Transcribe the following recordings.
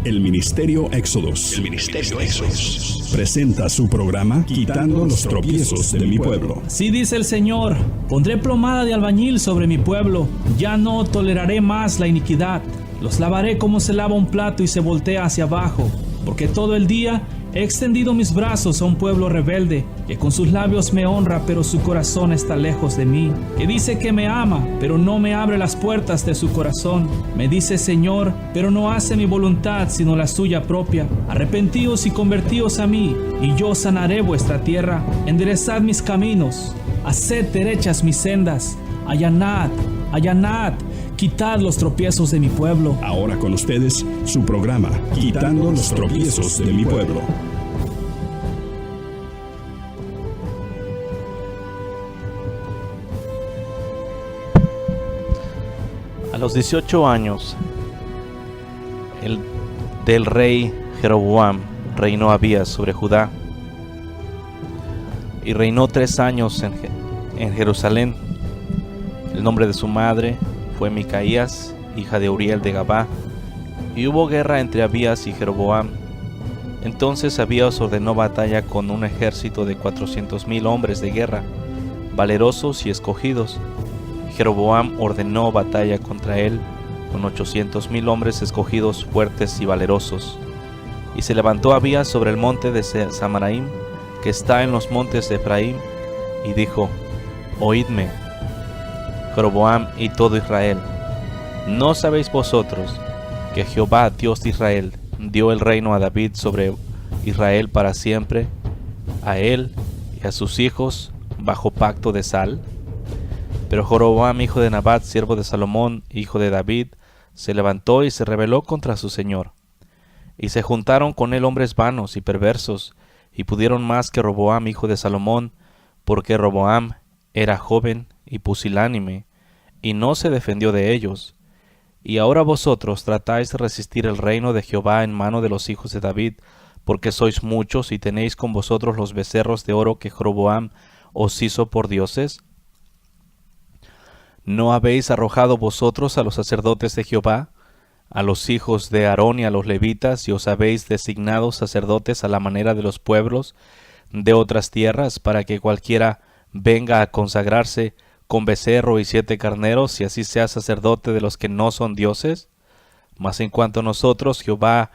El Ministerio Éxodos presenta su programa Quitando los tropiezos de mi pueblo. Así dice el Señor: pondré plomada de albañil sobre mi pueblo, ya no toleraré más la iniquidad. Los lavaré como se lava un plato y se voltea hacia abajo, porque todo el día he extendido mis brazos a un pueblo rebelde, que con sus labios me honra, pero su corazón está lejos de mí, que dice que me ama, pero no me abre las puertas de su corazón. Me dice Señor, pero no hace mi voluntad, sino la suya propia. Arrepentíos y convertíos a mí, y yo sanaré vuestra tierra. Enderezad mis caminos, haced derechas mis sendas. Allanad, allanad, quitad los tropiezos de mi pueblo. Ahora con ustedes, su programa Quitando los tropiezos de mi pueblo. A los 18 años del rey Jeroboam reinó Abías sobre Judá, y reinó 3 años en Jerusalén. El nombre de su madre fue Micaías, hija de Uriel de Gabá, y hubo guerra entre Abías y Jeroboam. Entonces Abías ordenó batalla con un ejército de 400,000 hombres de guerra, valerosos y escogidos. Jeroboam ordenó batalla contra él con 800,000 hombres escogidos, fuertes y valerosos. Y se levantó Abías sobre el monte de Samaraim, que está en los montes de Efraín, y dijo: Oídme, Jeroboam y todo Israel, ¿no sabéis vosotros que Jehová, Dios de Israel, dio el reino a David sobre Israel para siempre, a él y a sus hijos, bajo pacto de sal? Pero Jeroboam, hijo de Nabat, siervo de Salomón, hijo de David, se levantó y se rebeló contra su señor. Y se juntaron con él hombres vanos y perversos, y pudieron más que Roboam, hijo de Salomón, porque Roboam era joven y pusilánime, y no se defendió de ellos. Y ahora vosotros tratáis de resistir el reino de Jehová en mano de los hijos de David, porque sois muchos y tenéis con vosotros los becerros de oro que Jeroboam os hizo por dioses. ¿No habéis arrojado vosotros a los sacerdotes de Jehová, a los hijos de Aarón y a los levitas, y os habéis designado sacerdotes a la manera de los pueblos de otras tierras, para que cualquiera venga a consagrarse con becerro y 7 carneros, y así sea sacerdote de los que no son dioses? Mas en cuanto a nosotros, Jehová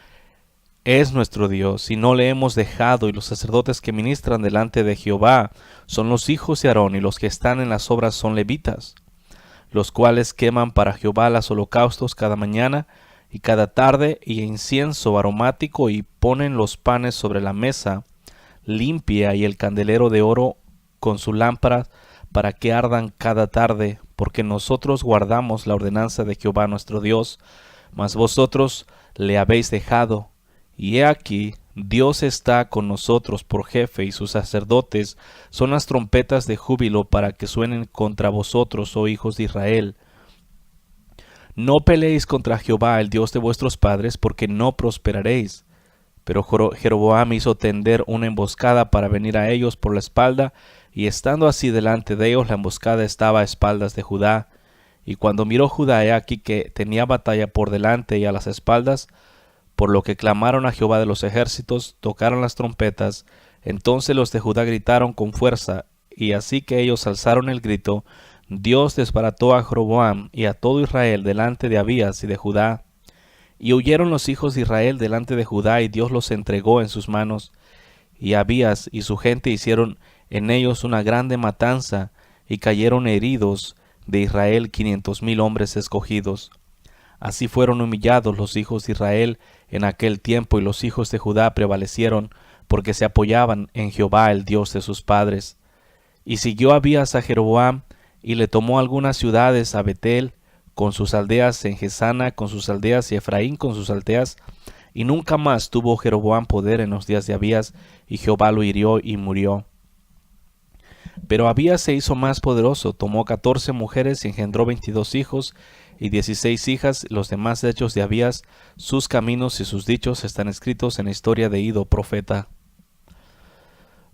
es nuestro Dios, y no le hemos dejado, y los sacerdotes que ministran delante de Jehová son los hijos de Aarón, y los que están en las obras son levitas, los cuales queman para Jehová los holocaustos cada mañana y cada tarde, y incienso aromático, y ponen los panes sobre la mesa limpia y el candelero de oro con su lámpara, para que ardan cada tarde, porque nosotros guardamos la ordenanza de Jehová nuestro Dios, mas vosotros le habéis dejado. Y he aquí, Dios está con nosotros por jefe, y sus sacerdotes son las trompetas de júbilo para que suenen contra vosotros, oh hijos de Israel. No peleéis contra Jehová, el Dios de vuestros padres, porque no prosperaréis. Pero Jeroboam hizo tender una emboscada para venir a ellos por la espalda, y estando así delante de ellos, la emboscada estaba a espaldas de Judá. Y cuando miró Judá, he aquí que tenía batalla por delante y a las espaldas, por lo que clamaron a Jehová de los ejércitos, tocaron las trompetas. Entonces los de Judá gritaron con fuerza, y así que ellos alzaron el grito, Dios desbarató a Jeroboam y a todo Israel delante de Abías y de Judá. Y huyeron los hijos de Israel delante de Judá, y Dios los entregó en sus manos. Y Abías y su gente hicieron en ellos una grande matanza, y cayeron heridos de Israel 500,000 hombres escogidos. Así fueron humillados los hijos de Israel en aquel tiempo, y los hijos de Judá prevalecieron, porque se apoyaban en Jehová, el Dios de sus padres. Y siguió Abías a Jeroboam, y le tomó algunas ciudades, a Betel con sus aldeas, en Gesana con sus aldeas, y Efraín con sus aldeas. Y nunca más tuvo Jeroboam poder en los días de Abías, y Jehová lo hirió y murió. Pero Abías se hizo más poderoso, tomó 14 mujeres y engendró 22 hijos y 16 hijas. Los demás hechos de Abías, sus caminos y sus dichos están escritos en la historia de Iddo, profeta.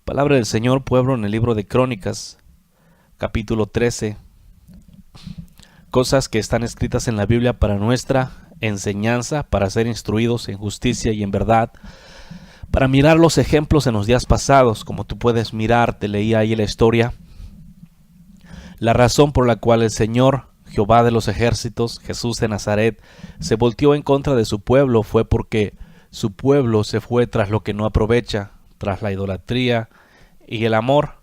Palabra del Señor, pueblo, en el libro de Crónicas, capítulo 13. Cosas que están escritas en la Biblia para nuestra enseñanza, para ser instruidos en justicia y en verdad, para mirar los ejemplos en los días pasados, como tú puedes mirar, te leí ahí la historia. La razón por la cual el Señor, Jehová de los ejércitos, Jesús de Nazaret, se volteó en contra de su pueblo fue porque su pueblo se fue tras lo que no aprovecha, tras la idolatría y el amor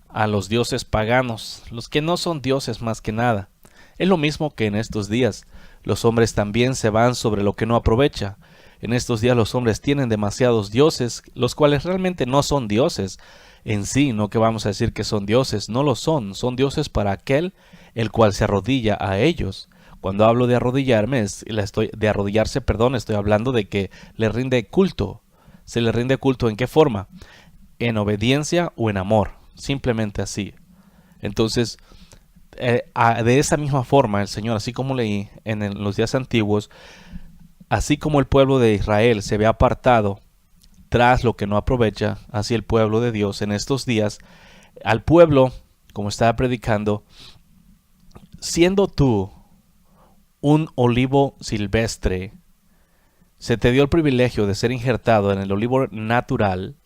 a los dioses paganos, los que no son dioses más que nada. Es lo mismo que en estos días. Los hombres también se van sobre lo que no aprovecha. En estos días los hombres tienen demasiados dioses, los cuales realmente no son dioses en sí, no que vamos a decir que son dioses, no lo son dioses para aquel el cual se arrodilla a ellos. Cuando hablo de arrodillarme, estoy hablando de que le rinde culto. ¿Se le rinde culto en qué forma? En obediencia o en amor, simplemente así. Entonces, de esa misma forma el Señor, así como leí en los días antiguos, así como el pueblo de Israel se ve apartado tras lo que no aprovecha, así el pueblo de Dios en estos días, al pueblo, como estaba predicando, siendo tú un olivo silvestre, se te dio el privilegio de ser injertado en el olivo natural,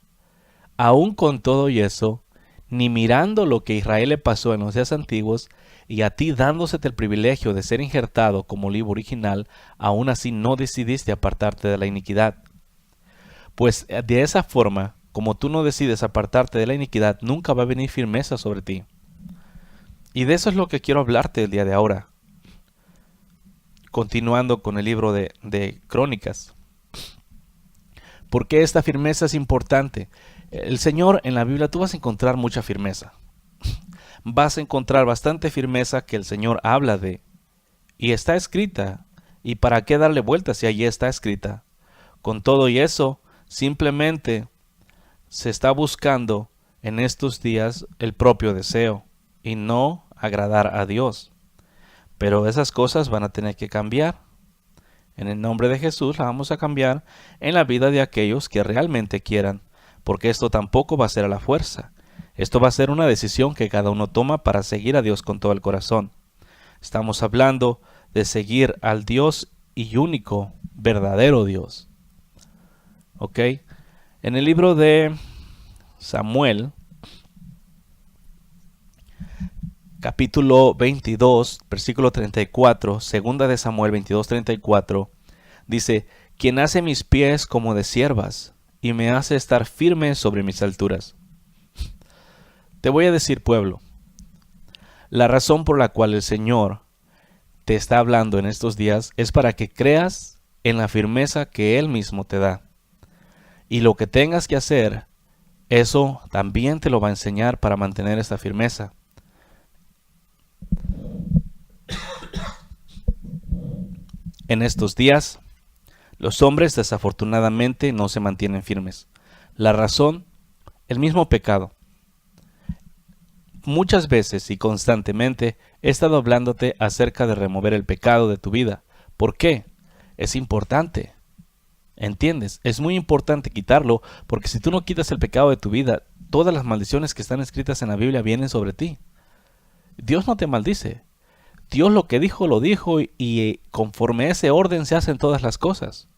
aún con todo y eso, ni mirando lo que Israel le pasó en los días antiguos, y a ti dándosete el privilegio de ser injertado como olivo original, aún así no decidiste apartarte de la iniquidad. Pues de esa forma, como tú no decides apartarte de la iniquidad, nunca va a venir firmeza sobre ti. Y de eso es lo que quiero hablarte el día de ahora. Continuando con el libro de Crónicas. ¿Por qué esta firmeza es importante? El Señor en la Biblia tú vas a encontrar mucha firmeza. Vas a encontrar bastante firmeza que el Señor habla de. Y está escrita. ¿Y para qué darle vueltas si allí está escrita? Con todo y eso, simplemente se está buscando en estos días el propio deseo y no agradar a Dios. Pero esas cosas van a tener que cambiar. En el nombre de Jesús la vamos a cambiar en la vida de aquellos que realmente quieran, porque esto tampoco va a ser a la fuerza. Esto va a ser una decisión que cada uno toma para seguir a Dios con todo el corazón. Estamos hablando de seguir al Dios y único, verdadero Dios. ¿Ok? En el libro de Samuel, capítulo 22, versículo 34, segunda de Samuel 22, 34, dice: quien hace mis pies como de siervas y me hace estar firme sobre mis alturas. Te voy a decir, pueblo, la razón por la cual el Señor te está hablando en estos días es para que creas en la firmeza que Él mismo te da. Y lo que tengas que hacer, eso también te lo va a enseñar para mantener esta firmeza. En estos días, los hombres desafortunadamente no se mantienen firmes. La razón, el mismo pecado. Muchas veces y constantemente he estado hablándote acerca de remover el pecado de tu vida. ¿Por qué? Es importante. ¿Entiendes? Es muy importante quitarlo, porque si tú no quitas el pecado de tu vida, todas las maldiciones que están escritas en la Biblia vienen sobre ti. Dios no te maldice. Dios lo que dijo, lo dijo, y conforme a ese orden se hacen todas las cosas.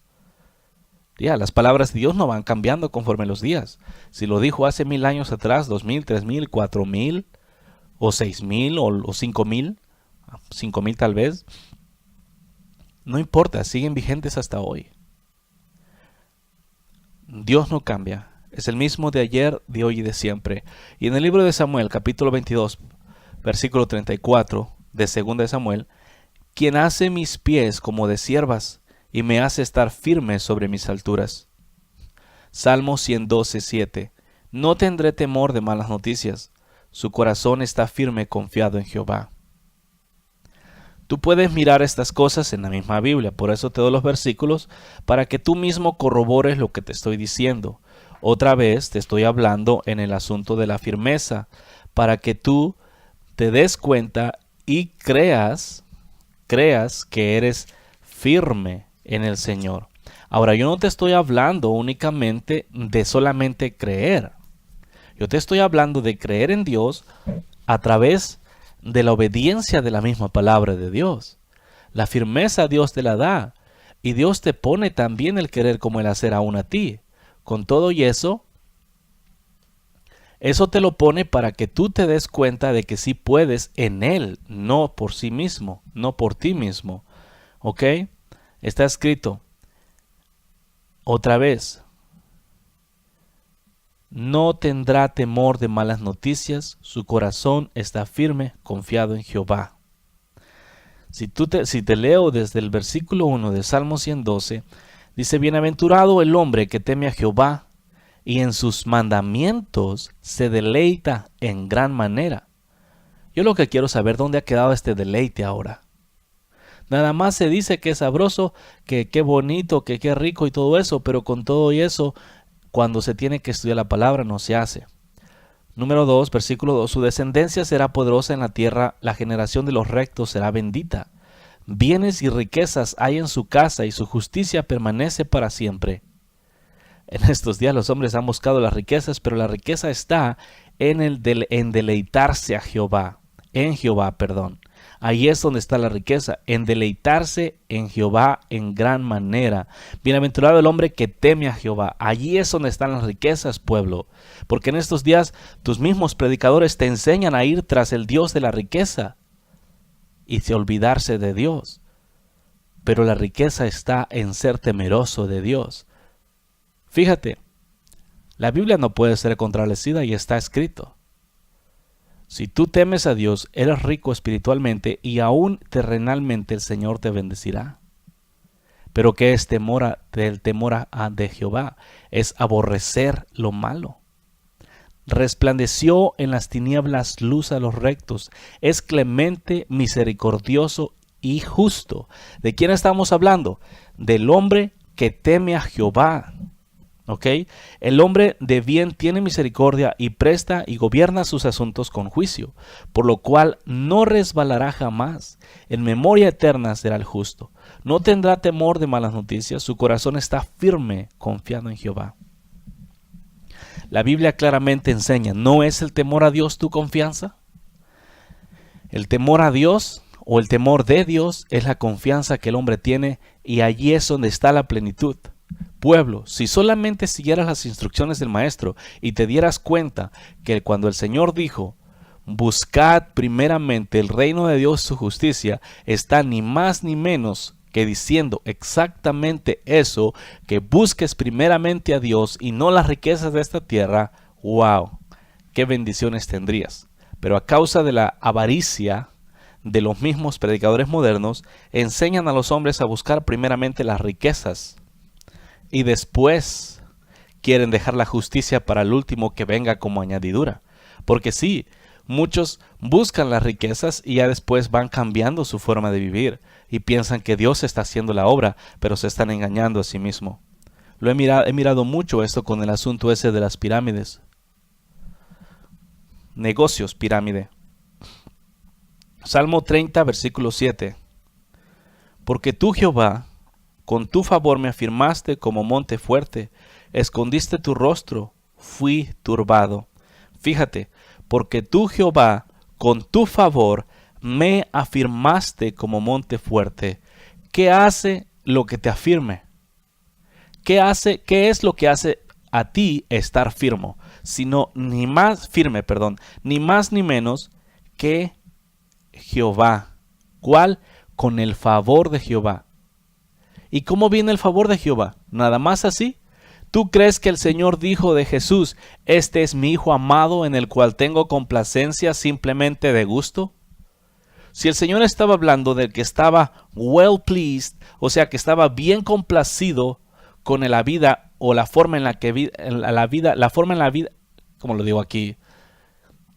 Ya, las palabras de Dios no van cambiando conforme los días. Si lo dijo hace 1000 años atrás, 2000, 3000, 4000, o 6000, o 5000, 5000 tal vez, no importa, siguen vigentes hasta hoy. Dios no cambia, es el mismo de ayer, de hoy y de siempre. Y en el libro de Samuel, capítulo 22, versículo 34, de 2 de Samuel, quien hace mis pies como de siervas y me hace estar firme sobre mis alturas. Salmo 112, 7. No tendré temor de malas noticias. Su corazón está firme, confiado en Jehová. Tú puedes mirar estas cosas en la misma Biblia, por eso te doy los versículos, para que tú mismo corrobores lo que te estoy diciendo. Otra vez te estoy hablando en el asunto de la firmeza, para que tú te des cuenta y creas que eres firme en el Señor. Ahora, yo no te estoy hablando únicamente de solamente creer. Yo te estoy hablando de creer en Dios a través de la obediencia de la misma palabra de Dios. La firmeza Dios te la da. Y Dios te pone también el querer como el hacer aún a ti. Con todo y eso te lo pone para que tú te des cuenta de que sí puedes en Él, no por sí mismo, no por ti mismo. ¿Ok? Está escrito otra vez. No tendrá temor de malas noticias, su corazón está firme, confiado en Jehová. Si te leo desde el versículo 1 de Salmo 112, dice, bienaventurado el hombre que teme a Jehová y en sus mandamientos se deleita en gran manera. Yo lo que quiero saber, ¿dónde ha quedado este deleite ahora? Nada más se dice que es sabroso, que qué bonito, que qué rico y todo eso, pero con todo y eso, cuando se tiene que estudiar la palabra no se hace. Número 2, versículo 2, su descendencia será poderosa en la tierra, la generación de los rectos será bendita. Bienes y riquezas hay en su casa y su justicia permanece para siempre. En estos días los hombres han buscado las riquezas, pero la riqueza está en deleitarse a Jehová, en Jehová, perdón. Ahí es donde está la riqueza, en deleitarse en Jehová en gran manera. Bienaventurado el hombre que teme a Jehová. Allí es donde están las riquezas, pueblo. Porque en estos días tus mismos predicadores te enseñan a ir tras el Dios de la riqueza y de olvidarse de Dios. Pero la riqueza está en ser temeroso de Dios. Fíjate, la Biblia no puede ser contradecida y está escrito. Si tú temes a Dios, eres rico espiritualmente y aún terrenalmente el Señor te bendecirá. Pero ¿qué es el temor de Jehová? Es aborrecer lo malo. Resplandeció en las tinieblas luz a los rectos. Es clemente, misericordioso y justo. ¿De quién estamos hablando? Del hombre que teme a Jehová. ¿Ok? El hombre de bien tiene misericordia y presta y gobierna sus asuntos con juicio, por lo cual no resbalará jamás. En memoria eterna será el justo. No tendrá temor de malas noticias, su corazón está firme, confiado en Jehová. La Biblia claramente enseña, ¿no es el temor a Dios tu confianza? El temor a Dios o el temor de Dios es la confianza que el hombre tiene y allí es donde está la plenitud. Pueblo, si solamente siguieras las instrucciones del maestro y te dieras cuenta que cuando el Señor dijo, buscad primeramente el reino de Dios y su justicia, está ni más ni menos que diciendo exactamente eso, que busques primeramente a Dios y no las riquezas de esta tierra. ¡Wow! ¡Qué bendiciones tendrías! Pero a causa de la avaricia de los mismos predicadores modernos, enseñan a los hombres a buscar primeramente las riquezas y después quieren dejar la justicia para el último que venga como añadidura. Porque sí, muchos buscan las riquezas y ya después van cambiando su forma de vivir y piensan que Dios está haciendo la obra, pero se están engañando a sí mismo. He mirado mucho esto con el asunto ese de las pirámides. Negocios pirámide. Salmo 30, versículo 7. Porque tú, Jehová, con tu favor me afirmaste como monte fuerte, escondiste tu rostro, fui turbado. Fíjate, porque tú, Jehová, con tu favor me afirmaste como monte fuerte. ¿Qué hace lo que te afirme? ¿Qué es lo que hace a ti estar firme? Sino ni más ni menos que Jehová. ¿Cuál? Con el favor de Jehová. ¿Y cómo viene el favor de Jehová? ¿Nada más así? ¿Tú crees que el Señor dijo de Jesús, este es mi Hijo amado en el cual tengo complacencia simplemente de gusto? Si el Señor estaba hablando del que estaba well pleased, o sea que estaba bien complacido con la vida o la forma en la que como lo digo aquí,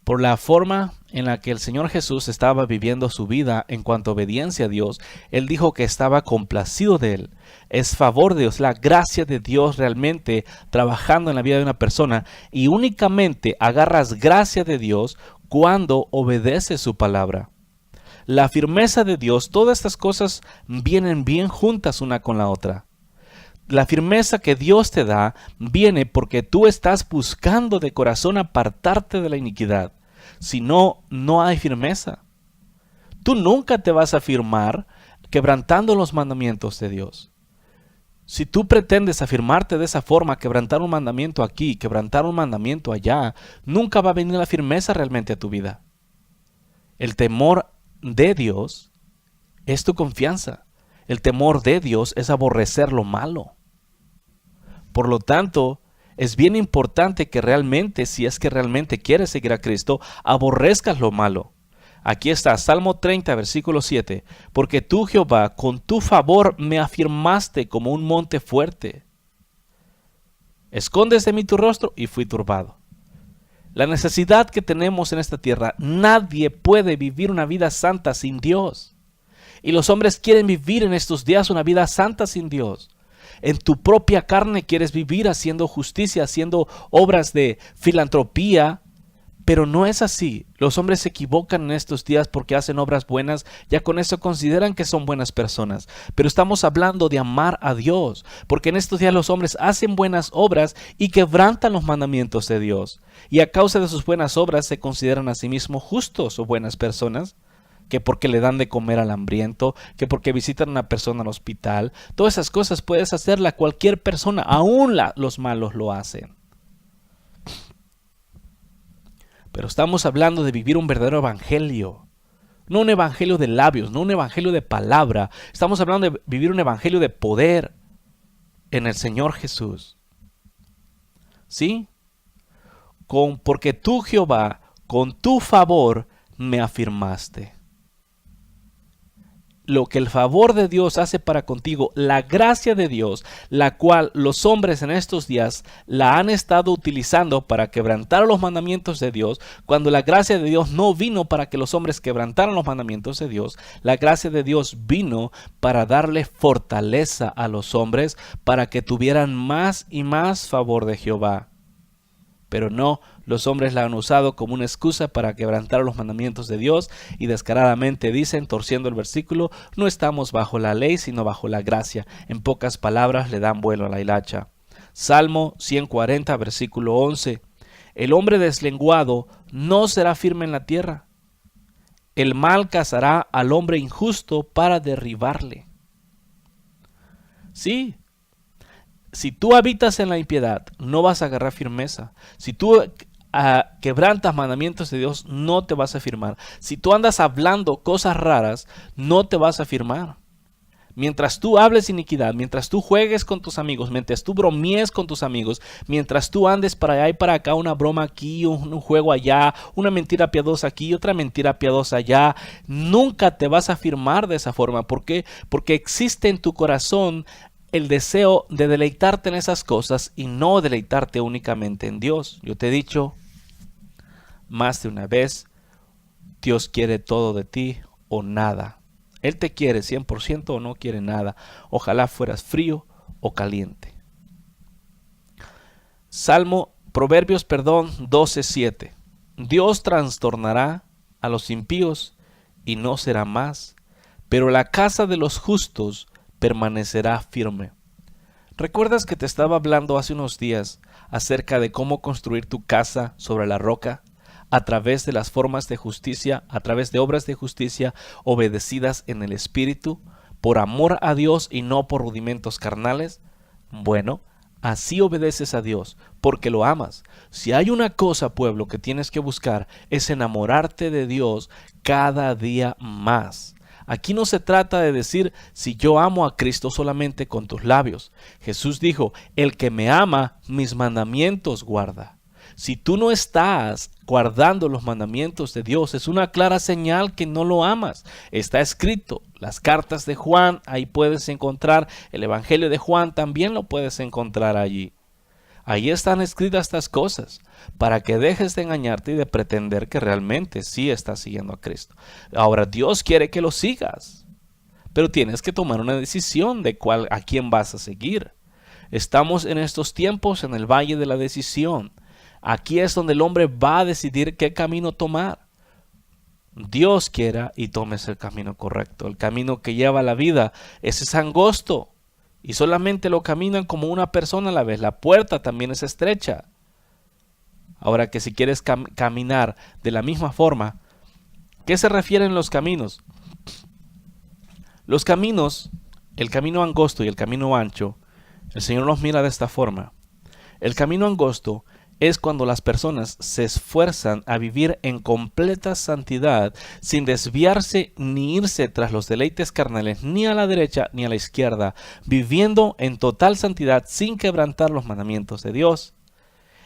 por la forma en la que el Señor Jesús estaba viviendo su vida en cuanto a obediencia a Dios, Él dijo que estaba complacido de Él. Es favor de Dios, la gracia de Dios realmente trabajando en la vida de una persona, y únicamente agarras gracia de Dios cuando obedeces su palabra. La firmeza de Dios, todas estas cosas vienen bien juntas una con la otra. La firmeza que Dios te da viene porque tú estás buscando de corazón apartarte de la iniquidad. Si no, no hay firmeza. Tú nunca te vas a firmar quebrantando los mandamientos de Dios. Si tú pretendes afirmarte de esa forma, quebrantar un mandamiento aquí, quebrantar un mandamiento allá, nunca va a venir la firmeza realmente a tu vida. El temor de Dios es tu confianza. El temor de Dios es aborrecer lo malo. Por lo tanto, es bien importante que realmente, si es que realmente quieres seguir a Cristo, aborrezcas lo malo. Aquí está, Salmo 30, versículo 7. Porque tú, Jehová, con tu favor me afirmaste como un monte fuerte. Escondes de mí tu rostro y fui turbado. La necesidad que tenemos en esta tierra, nadie puede vivir una vida santa sin Dios. Y los hombres quieren vivir en estos días una vida santa sin Dios. En tu propia carne quieres vivir haciendo justicia, haciendo obras de filantropía, pero no es así. Los hombres se equivocan en estos días porque hacen obras buenas, ya con eso consideran que son buenas personas. Pero estamos hablando de amar a Dios, porque en estos días los hombres hacen buenas obras y quebrantan los mandamientos de Dios. Y a causa de sus buenas obras se consideran a sí mismos justos o buenas personas, que porque le dan de comer al hambriento, que porque visitan a una persona al hospital. Todas esas cosas puedes hacerla cualquier persona, aún los malos lo hacen. Pero estamos hablando de vivir un verdadero evangelio. No un evangelio de labios, no un evangelio de palabra. Estamos hablando de vivir un evangelio de poder en el Señor Jesús. ¿Sí? Porque tú, Jehová, con tu favor me afirmaste. Lo que el favor de Dios hace para contigo, la gracia de Dios, la cual los hombres en estos días la han estado utilizando para quebrantar los mandamientos de Dios, cuando la gracia de Dios no vino para que los hombres quebrantaran los mandamientos de Dios, la gracia de Dios vino para darle fortaleza a los hombres, para que tuvieran más y más favor de Jehová. Pero no, los hombres la han usado como una excusa para quebrantar los mandamientos de Dios y descaradamente dicen, torciendo el versículo, no estamos bajo la ley sino bajo la gracia. En pocas palabras le dan vuelo a la hilacha. Salmo 140, versículo 11. El hombre deslenguado no será firme en la tierra. El mal cazará al hombre injusto para derribarle. Sí. Si tú habitas en la impiedad, no vas a agarrar firmeza. Si tú quebrantas mandamientos de Dios, no te vas a firmar. Si tú andas hablando cosas raras, no te vas a firmar. Mientras tú hables iniquidad, mientras tú juegues con tus amigos, mientras tú bromees con tus amigos, mientras tú andes para allá y para acá, una broma aquí, un juego allá, una mentira piadosa aquí, otra mentira piadosa allá, nunca te vas a firmar de esa forma. ¿Por qué? Porque existe en tu corazón el deseo de deleitarte en esas cosas y no deleitarte únicamente en Dios. Yo te he dicho más de una vez, Dios quiere todo de ti o nada. Él te quiere 100% o no quiere nada. Ojalá fueras frío o caliente. Proverbios 12:7. Dios trastornará a los impíos y no será más, pero la casa de los justos permanecerá firme. ¿Recuerdas que te estaba hablando hace unos días acerca de cómo construir tu casa sobre la roca? A través de las formas de justicia, a través de obras de justicia obedecidas en el Espíritu, por amor a Dios y no por rudimentos carnales. Bueno, así obedeces a Dios, porque lo amas. Si hay una cosa, pueblo, que tienes que buscar, es enamorarte de Dios cada día más. Aquí no se trata de decir si yo amo a Cristo solamente con tus labios. Jesús dijo, el que me ama, mis mandamientos guarda. Si tú no estás guardando los mandamientos de Dios, es una clara señal que no lo amas. Está escrito, las cartas de Juan, ahí puedes encontrar, el Evangelio de Juan también lo puedes encontrar allí. Ahí están escritas estas cosas, para que dejes de engañarte y de pretender que realmente sí estás siguiendo a Cristo. Ahora, Dios quiere que lo sigas, pero tienes que tomar una decisión de a quién vas a seguir. Estamos en estos tiempos en el valle de la decisión. Aquí es donde el hombre va a decidir qué camino tomar. Dios quiera y tomes el camino correcto. El camino que lleva a la vida es angosto. Y solamente lo caminan como una persona a la vez. La puerta también es estrecha. Ahora que si quieres caminar de la misma forma, ¿qué se refieren los caminos? Los caminos, el camino angosto y el camino ancho, El Señor nos mira de esta forma. El camino angosto es cuando las personas se esfuerzan a vivir en completa santidad sin desviarse ni irse tras los deleites carnales ni a la derecha ni a la izquierda, viviendo en total santidad sin quebrantar los mandamientos de Dios.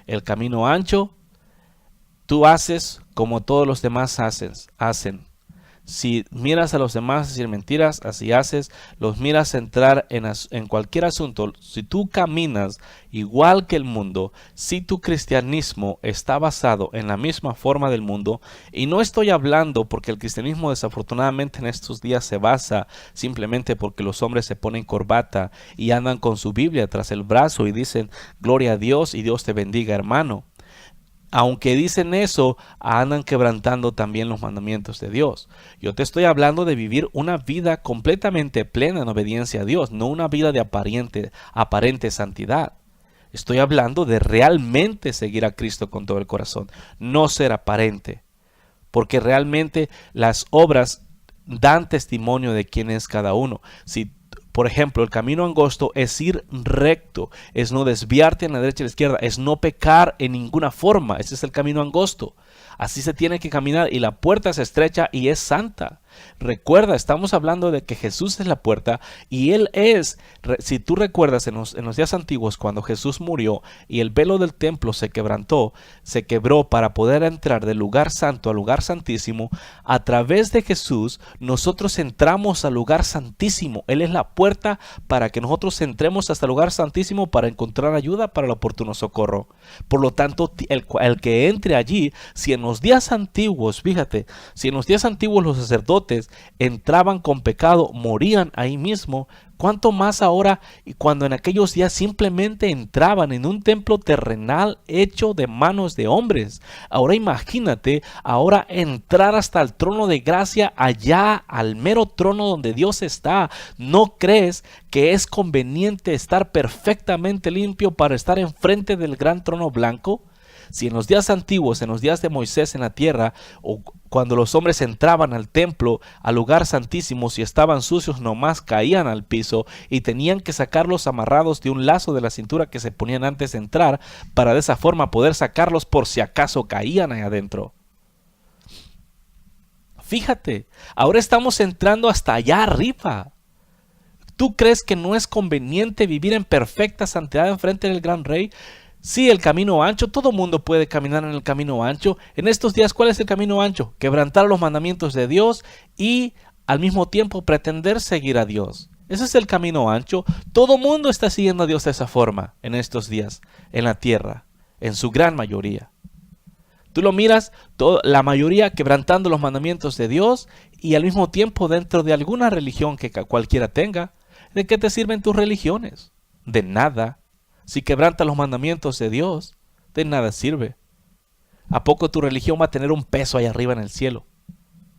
El camino ancho, tú haces como todos los demás hacen. Si miras a los demás decir mentiras, así haces. Los miras entrar en cualquier asunto. Si tú caminas igual que el mundo, si tu cristianismo está basado en la misma forma del mundo, y no estoy hablando porque el cristianismo desafortunadamente en estos días se basa simplemente porque los hombres se ponen corbata y andan con su Biblia tras el brazo y dicen gloria a Dios y Dios te bendiga, hermano. Aunque dicen eso, andan quebrantando también los mandamientos de Dios. Yo te estoy hablando de vivir una vida completamente plena en obediencia a Dios, no una vida de aparente santidad. Estoy hablando de realmente seguir a Cristo con todo el corazón, no ser aparente, porque realmente las obras dan testimonio de quién es cada uno. Si por ejemplo, el camino angosto es ir recto, es no desviarte en la derecha y la izquierda, es no pecar en ninguna forma. Ese es el camino angosto. Así se tiene que caminar y la puerta es estrecha y es santa. Recuerda, estamos hablando de que Jesús es la puerta y Él es, si tú recuerdas en los días antiguos cuando Jesús murió y el velo del templo se quebró para poder entrar del lugar santo al lugar santísimo. A través de Jesús nosotros entramos al lugar santísimo. Él es la puerta para que nosotros entremos hasta el lugar santísimo para encontrar ayuda para el oportuno socorro. Por lo tanto, el que entre allí, si en los días antiguos, fíjate, si en los días antiguos los sacerdotes entraban con pecado, morían ahí mismo, ¿cuánto más ahora y cuando en aquellos días simplemente entraban en un templo terrenal hecho de manos de hombres? Ahora imagínate, ahora entrar hasta el trono de gracia, allá al mero trono donde Dios está. ¿No crees que es conveniente estar perfectamente limpio para estar enfrente del gran trono blanco? Si en los días antiguos, en los días de Moisés en la tierra, o cuando los hombres entraban al templo, al lugar santísimo, si estaban sucios nomás caían al piso y tenían que sacarlos amarrados de un lazo de la cintura que se ponían antes de entrar, para de esa forma poder sacarlos por si acaso caían ahí adentro. Fíjate, ahora estamos entrando hasta allá arriba. ¿Tú crees que no es conveniente vivir en perfecta santidad enfrente del gran rey? Sí, el camino ancho, todo mundo puede caminar en el camino ancho. En estos días, ¿cuál es el camino ancho? Quebrantar los mandamientos de Dios y al mismo tiempo pretender seguir a Dios. Ese es el camino ancho. Todo mundo está siguiendo a Dios de esa forma en estos días, en la tierra, en su gran mayoría. Tú lo miras, la mayoría quebrantando los mandamientos de Dios y al mismo tiempo dentro de alguna religión que cualquiera tenga. ¿De qué te sirven tus religiones? De nada. Si quebrantas los mandamientos de Dios, de nada sirve. ¿A poco tu religión va a tener un peso ahí arriba en el cielo?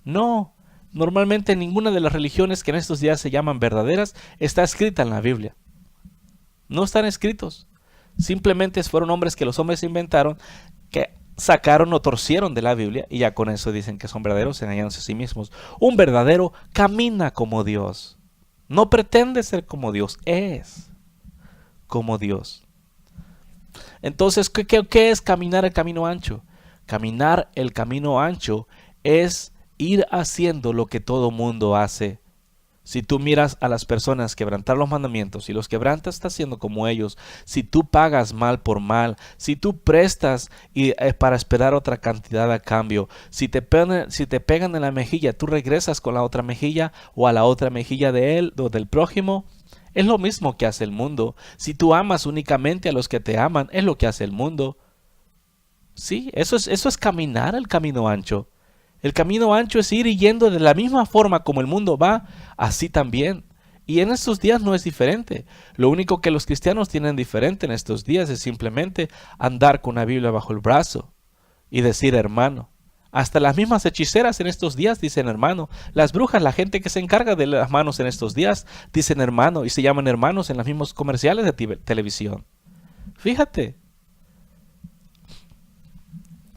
No, normalmente ninguna de las religiones que en estos días se llaman verdaderas está escrita en la Biblia. No están escritos. Simplemente fueron hombres que los hombres inventaron, que sacaron o torcieron de la Biblia y ya con eso dicen que son verdaderos, engañándose a sí mismos. Un verdadero camina como Dios. No pretende ser como Dios, es como Dios. Entonces, ¿qué es caminar el camino ancho? Caminar el camino ancho es ir haciendo lo que todo mundo hace. Si tú miras a las personas quebrantar los mandamientos y los quebrantas, estás haciendo como ellos. Si tú pagas mal por mal, si tú prestas para esperar otra cantidad a cambio, si te pegan en la mejilla, tú regresas con la otra mejilla o a la otra mejilla de él o del prójimo. Es lo mismo que hace el mundo. Si tú amas únicamente a los que te aman, es lo que hace el mundo. Sí, eso es caminar el camino ancho. El camino ancho es ir yendo de la misma forma como el mundo va, así también. Y en estos días no es diferente. Lo único que los cristianos tienen diferente en estos días es simplemente andar con una Biblia bajo el brazo y decir hermano. Hasta las mismas hechiceras en estos días dicen hermano. Las brujas, la gente que se encarga de las manos en estos días, dicen hermano y se llaman hermanos en los mismos comerciales de televisión. Fíjate.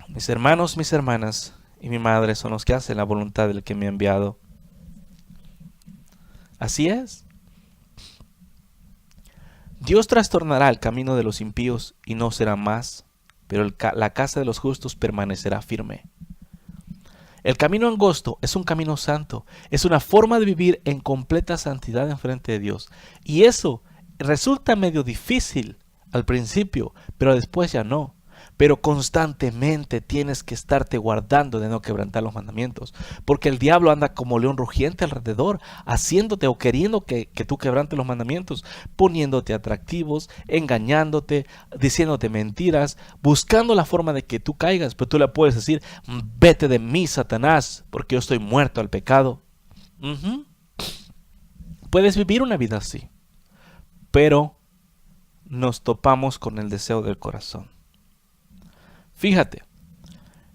Mis hermanos, mis hermanas y mi madre son los que hacen la voluntad del que me ha enviado. Así es. Dios trastornará el camino de los impíos y no será más, pero la casa de los justos permanecerá firme. El camino angosto es un camino santo, es una forma de vivir en completa santidad en frente de Dios. Y eso resulta medio difícil al principio, pero después ya no. Pero constantemente tienes que estarte guardando de no quebrantar los mandamientos, porque el diablo anda como león rugiente alrededor, haciéndote o queriendo que tú quebrantes los mandamientos, poniéndote atractivos, engañándote, diciéndote mentiras, buscando la forma de que tú caigas. Pero tú le puedes decir: vete de mí, Satanás, porque yo estoy muerto al pecado. Puedes vivir una vida así, pero nos topamos con el deseo del corazón. Fíjate,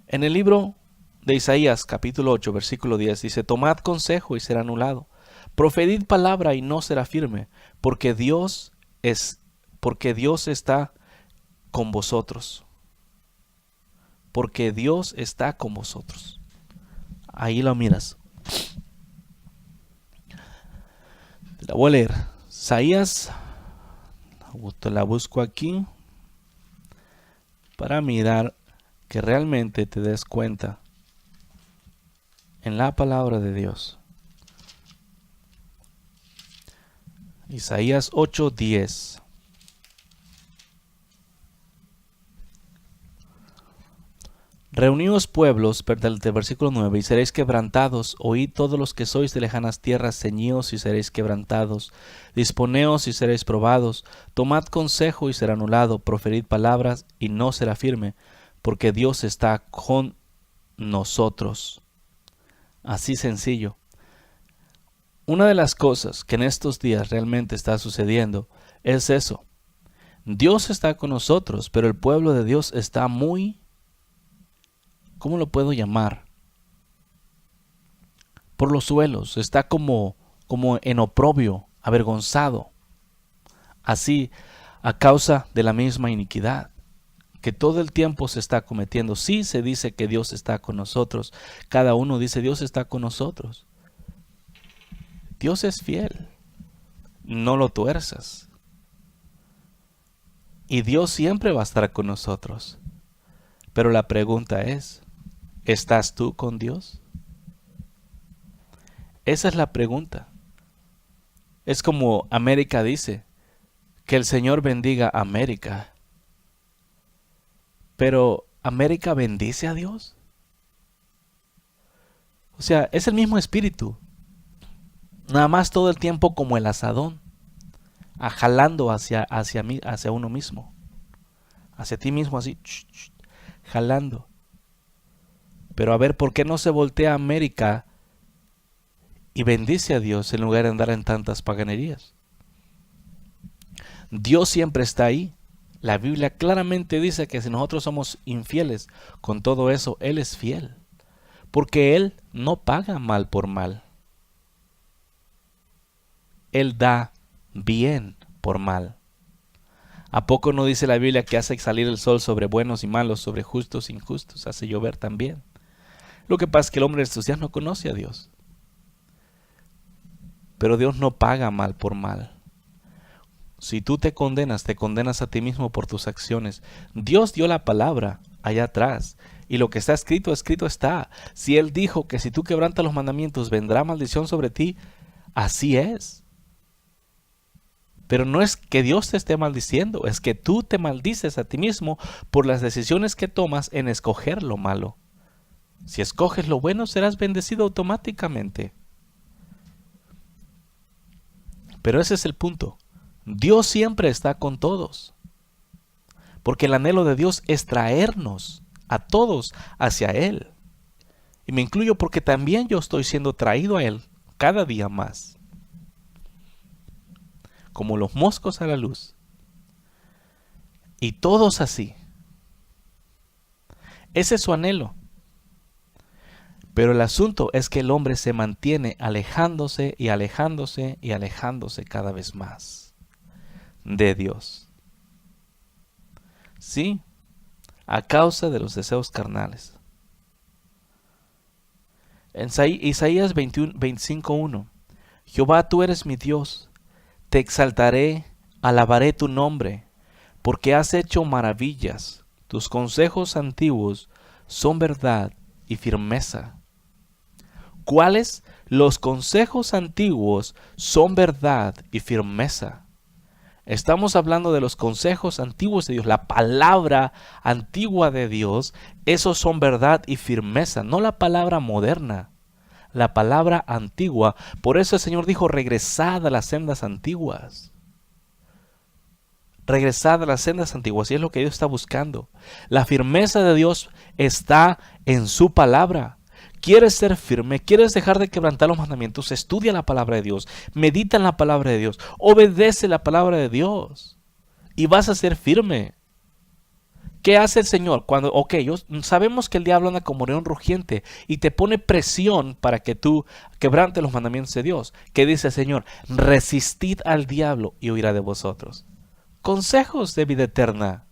en el libro de Isaías capítulo 8 versículo 10 dice: tomad consejo y será anulado, proferid palabra y no será firme, porque Dios está con vosotros. Porque Dios está con vosotros. Ahí lo miras. La voy a leer. Isaías, la busco aquí para mirar que realmente te des cuenta en la palabra de Dios. Isaías 8:10. Reuníos pueblos, del versículo 9, y seréis quebrantados, oíd todos los que sois de lejanas tierras, ceñíos y seréis quebrantados, disponeos y seréis probados, tomad consejo y será anulado, proferid palabras y no será firme, porque Dios está con nosotros. Así sencillo. Una de las cosas que en estos días realmente está sucediendo es eso. Dios está con nosotros, pero el pueblo de Dios está muy... ¿cómo lo puedo llamar? Por los suelos, está como en oprobio, avergonzado. Así, a causa de la misma iniquidad que todo el tiempo se está cometiendo. Sí se dice que Dios está con nosotros. Cada uno dice: Dios está con nosotros. Dios es fiel. No lo tuerzas. Y Dios siempre va a estar con nosotros. Pero la pregunta es: ¿estás tú con Dios? Esa es la pregunta. Es como América dice: que el Señor bendiga a América. Pero ¿América bendice a Dios? O sea, es el mismo espíritu. Nada más todo el tiempo como el asadón, jalando hacia uno mismo. Hacia ti mismo, así, jalando. Pero a ver, ¿por qué no se voltea a América y bendice a Dios en lugar de andar en tantas paganerías? Dios siempre está ahí. La Biblia claramente dice que si nosotros somos infieles con todo eso, Él es fiel. Porque Él no paga mal por mal. Él da bien por mal. ¿A poco no dice la Biblia que hace salir el sol sobre buenos y malos, sobre justos e injustos? Hace llover también. Lo que pasa es que el hombre de estos días no conoce a Dios. Pero Dios no paga mal por mal. Si tú te condenas a ti mismo por tus acciones. Dios dio la palabra allá atrás. Y lo que está escrito, escrito está. Si Él dijo que si tú quebrantas los mandamientos, vendrá maldición sobre ti, así es. Pero no es que Dios te esté maldiciendo, es que tú te maldices a ti mismo por las decisiones que tomas en escoger lo malo. Si escoges lo bueno, serás bendecido automáticamente. Pero ese es el punto. Dios siempre está con todos. Porque el anhelo de Dios es traernos a todos hacia Él. Y me incluyo porque también yo estoy siendo traído a Él cada día más. Como los moscos a la luz. Y todos así. Ese es su anhelo. Pero el asunto es que el hombre se mantiene alejándose y alejándose y alejándose cada vez más de Dios. Sí, a causa de los deseos carnales. En Isaías 25:1, Jehová, tú eres mi Dios, te exaltaré alabaré tu nombre, porque has hecho maravillas. Tus consejos antiguos son verdad y firmeza. ¿Cuáles? Los consejos antiguos son verdad y firmeza. Estamos hablando de los consejos antiguos de Dios, la palabra antigua de Dios. Esos son verdad y firmeza, no la palabra moderna, la palabra antigua. Por eso el Señor dijo, regresad a las sendas antiguas. Regresad a las sendas antiguas, y es lo que Dios está buscando. La firmeza de Dios está en su palabra. ¿Quieres ser firme? ¿Quieres dejar de quebrantar los mandamientos? Estudia la palabra de Dios, medita en la palabra de Dios, obedece la palabra de Dios y vas a ser firme. ¿Qué hace el Señor? Cuando, sabemos que el diablo anda como león rugiente y te pone presión para que tú quebrantes los mandamientos de Dios. ¿Qué dice el Señor? Resistid al diablo y huirá de vosotros. Consejos de vida eterna.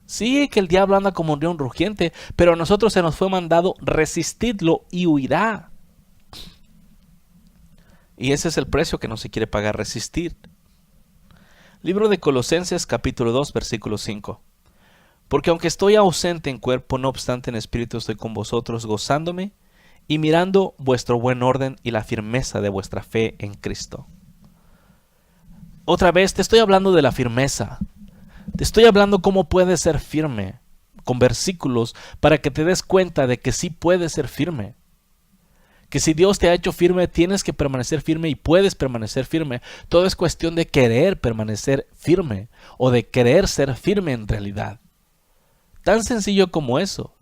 Sí, que el diablo anda como un león rugiente, pero a nosotros se nos fue mandado resistidlo y huirá. Y ese es el precio que no se quiere pagar, resistir. Libro de Colosenses capítulo 2 versículo 5. Porque aunque estoy ausente en cuerpo, no obstante en espíritu estoy con vosotros, gozándome y mirando vuestro buen orden y la firmeza de vuestra fe en Cristo. Otra vez te estoy hablando de la firmeza. Te estoy hablando cómo puedes ser firme, con versículos para que te des cuenta de que sí puedes ser firme. Que si Dios te ha hecho firme, tienes que permanecer firme y puedes permanecer firme. Todo es cuestión de querer permanecer firme o de querer ser firme en realidad. Tan sencillo como eso.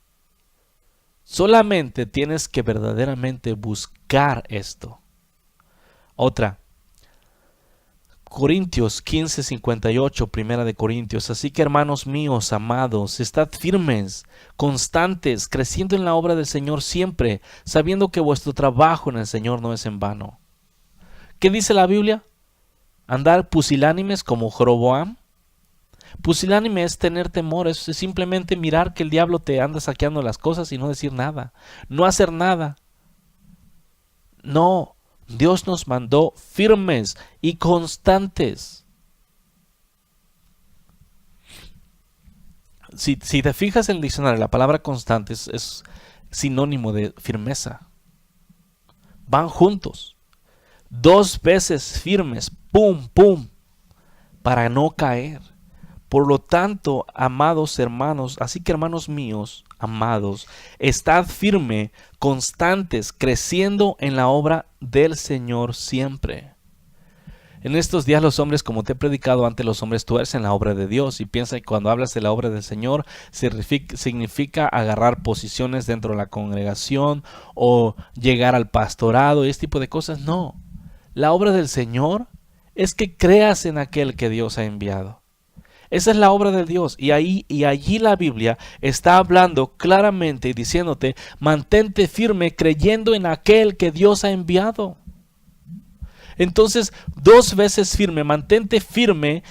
Solamente tienes que verdaderamente buscar esto. Otra. Corintios 15:58, primera de Corintios. Así que hermanos míos, amados, estad firmes, constantes, creciendo en la obra del Señor siempre, sabiendo que vuestro trabajo en el Señor no es en vano. ¿Qué dice la Biblia? ¿Andar pusilánimes como Jeroboam? Pusilánime es tener temor, es simplemente mirar que el diablo te anda saqueando las cosas y no decir nada, no hacer nada. No. Dios nos mandó firmes y constantes. Si te fijas en el diccionario, la palabra constante es sinónimo de firmeza. Van juntos. 2 veces firmes, pum, pum, para no caer. Por lo tanto, amados hermanos, así que hermanos míos, amados, estad firme, constantes, creciendo en la obra del Señor siempre. En estos días los hombres, como te he predicado antes, los hombres tuercen la obra de Dios y piensan que cuando hablas de la obra del Señor significa agarrar posiciones dentro de la congregación o llegar al pastorado y este tipo de cosas. No, la obra del Señor es que creas en aquel que Dios ha enviado. Esa es la obra de Dios y allí la Biblia está hablando claramente y diciéndote, mantente firme creyendo en aquel que Dios ha enviado. Entonces, 2 veces firme, mantente firme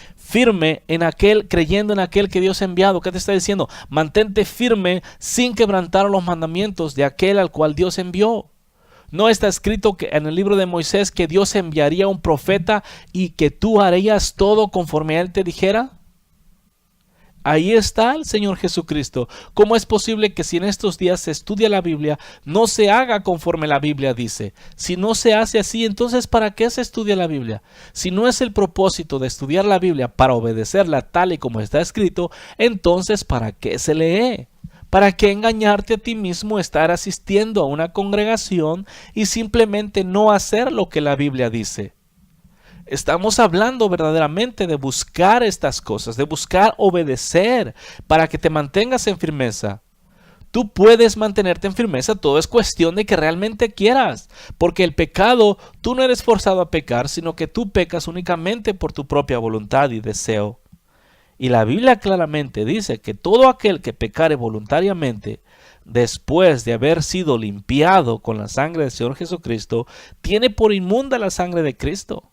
en aquel, creyendo en aquel que Dios ha enviado. ¿Qué te está diciendo? Mantente firme sin quebrantar los mandamientos de aquel al cual Dios envió. ¿No está escrito que en el libro de Moisés que Dios enviaría un profeta y que tú harías todo conforme a él te dijera? Ahí está el Señor Jesucristo. ¿Cómo es posible que si en estos días se estudia la Biblia, no se haga conforme la Biblia dice? Si no se hace así, entonces ¿para qué se estudia la Biblia? Si no es el propósito de estudiar la Biblia para obedecerla tal y como está escrito, entonces ¿para qué se lee? ¿Para qué engañarte a ti mismo, estar asistiendo a una congregación y simplemente no hacer lo que la Biblia dice? Estamos hablando verdaderamente de buscar estas cosas, de buscar obedecer para que te mantengas en firmeza. Tú puedes mantenerte en firmeza, todo es cuestión de que realmente quieras, porque el pecado, tú no eres forzado a pecar, sino que tú pecas únicamente por tu propia voluntad y deseo. Y la Biblia claramente dice que todo aquel que pecare voluntariamente, después de haber sido limpiado con la sangre del Señor Jesucristo, tiene por inmunda la sangre de Cristo.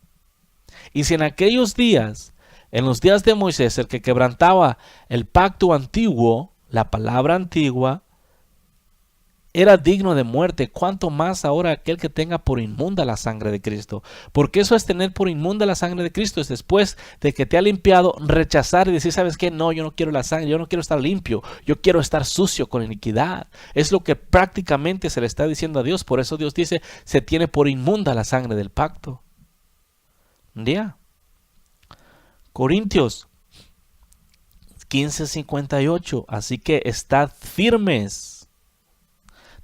Y si en aquellos días, en los días de Moisés, el que quebrantaba el pacto antiguo, la palabra antigua, era digno de muerte, cuánto más ahora aquel que tenga por inmunda la sangre de Cristo. Porque eso es tener por inmunda la sangre de Cristo, es después de que te ha limpiado, rechazar y decir, ¿sabes qué? No, yo no quiero la sangre, yo no quiero estar limpio, yo quiero estar sucio con iniquidad. Es lo que prácticamente se le está diciendo a Dios. Por eso Dios dice, se tiene por inmunda la sangre del pacto. ¿Ya? Corintios 15:58, así que estad firmes.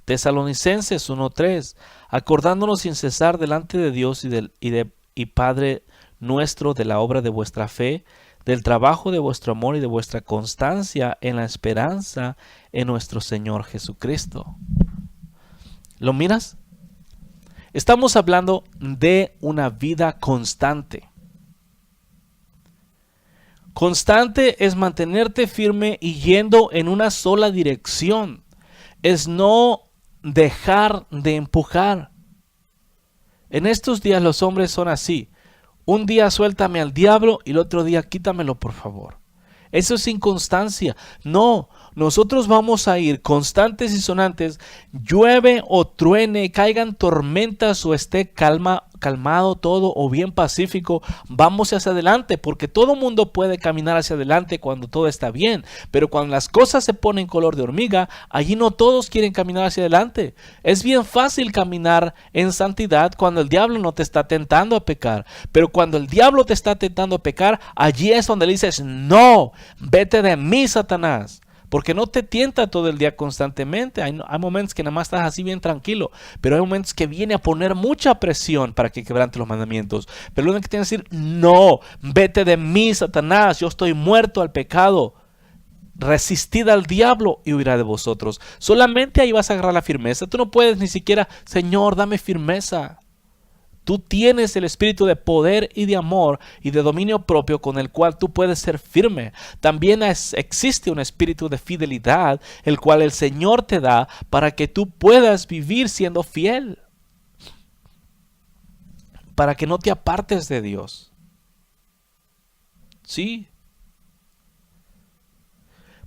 Tesalonicenses 1:3, acordándonos sin cesar delante de Dios y Padre nuestro de la obra de vuestra fe, del trabajo de vuestro amor y de vuestra constancia en la esperanza en nuestro Señor Jesucristo. ¿Lo miras? Estamos hablando de una vida constante. Constante es mantenerte firme y yendo en una sola dirección. Es no dejar de empujar. En estos días los hombres son así. Un día suéltame al diablo y el otro día quítamelo, por favor. Eso es inconstancia. No, nosotros vamos a ir constantes y sonantes, llueve o truene, caigan tormentas o esté calmado todo o bien pacífico, vamos hacia adelante, porque todo mundo puede caminar hacia adelante cuando todo está bien, pero cuando las cosas se ponen color de hormiga, allí no todos quieren caminar hacia adelante. Es bien fácil caminar en santidad cuando el diablo no te está tentando a pecar, pero cuando el diablo te está tentando a pecar, allí es donde le dices, no, vete de mí, Satanás. Porque no te tienta todo el día constantemente. Hay momentos que nada más estás así bien tranquilo. Pero hay momentos que viene a poner mucha presión para que quebrante los mandamientos. Pero lo único que tienes que decir, no, vete de mí, Satanás. Yo estoy muerto al pecado. Resistid al diablo y huirá de vosotros. Solamente ahí vas a agarrar la firmeza. Tú no puedes ni siquiera, Señor, dame firmeza. Tú tienes el espíritu de poder y de amor y de dominio propio con el cual tú puedes ser firme. También existe un espíritu de fidelidad, el cual el Señor te da para que tú puedas vivir siendo fiel. Para que no te apartes de Dios. Sí.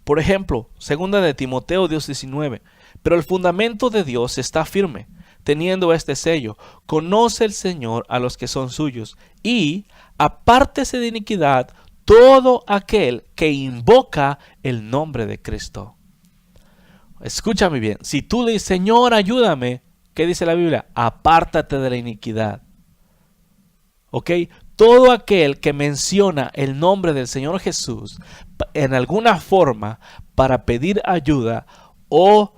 Por ejemplo, 2 de Timoteo 2:19. Pero el fundamento de Dios está firme, teniendo este sello: conoce el Señor a los que son suyos, y apártese de iniquidad todo aquel que invoca el nombre de Cristo. Escúchame bien, si tú le dices, Señor, ayúdame, ¿qué dice la Biblia? Apártate de la iniquidad. ¿Ok? Todo aquel que menciona el nombre del Señor Jesús en alguna forma para pedir ayuda o